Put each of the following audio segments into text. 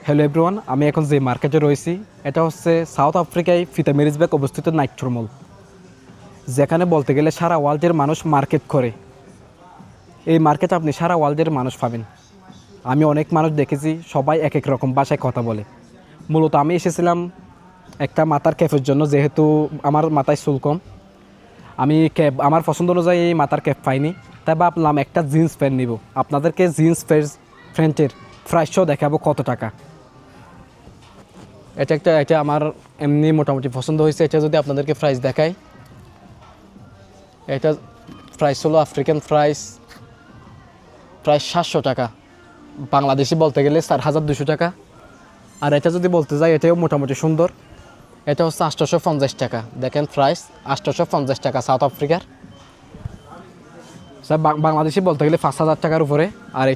Hello everyone, আমি এখন যে মার্কেটে রয়েছি এটা হচ্ছে সাউথ আফ্রিকায় ফিতামেরিজবার্গ অবস্থিত নাইট্রো মল, যেখানে বলতে গেলে সারা ওয়ার্ল্ডের মানুষ মার্কেট করে। এই মার্কেটে আপনি সারা ওয়ার্ল্ডের মানুষ পাবেন। আমি অনেক মানুষ দেখেছি, সবাই এক এক রকম ভাষায় কথা বলে। মূলত আমি এসেছিলাম একটা মাথার ক্যাপের জন্য, যেহেতু আমার মাথায় চুল কম। আমি ক্যাপ আমার পছন্দ অনুযায়ী এই মাথার ক্যাপ পাইনি, তাই ভাবলাম একটা জিন্স প্যান্ট নিব। আপনাদেরকে জিন্স প্যান্টের প্রাইসও দেখাবো কত টাকা। এটা আমার এমনি মোটামুটি পছন্দ হয়েছে। এটা যদি আপনাদেরকে প্রাইস দেখাই, এটা প্রাইস হলো আফ্রিকান প্রাইস 700 টাকা, বাংলাদেশি বলতে গেলে 4200 টাকা। আর এটা যদি বলতে যাই, এটাও মোটামুটি সুন্দর। এটা হচ্ছে 850 টাকা। দেখেন প্রাইস 850 টাকা সাউথ আফ্রিকার। বাংলাদেশি বলতে গেলে 5000 টাকার উপরে। আর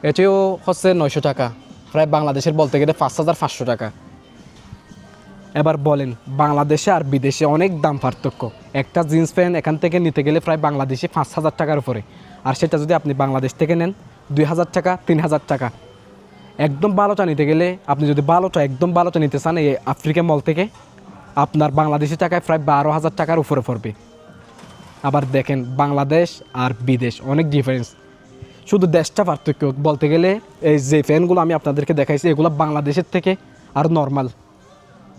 এটাও হচ্ছে 900 টাকা, প্রায় বাংলাদেশের বলতে গেলে 5500 টাকা। এবার বলেন, বাংলাদেশে আর বিদেশে অনেক দাম পার্থক্য। একটা জিন্স প্যান্ট এখান থেকে নিতে গেলে প্রায় বাংলাদেশে 5000 টাকার উপরে, আর সেটা যদি আপনি বাংলাদেশ থেকে নেন 2000 টাকা 3000 টাকা। একদম ভালোটা নিতে গেলে, আপনি যদি একদম ভালোটা নিতে চান এই আফ্রিকা মল থেকে, আপনার বাংলাদেশি টাকায় প্রায় 12,000 টাকার উপরে পড়বে। আবার দেখেন, বাংলাদেশ আর বিদেশ অনেক ডিফারেন্স। শুধু দেশটা পার্থক্য বলতে গেলে, এই যে ফ্যানগুলো আমি আপনাদেরকে দেখাইছি, এগুলো বাংলাদেশের থেকে আর নর্মাল।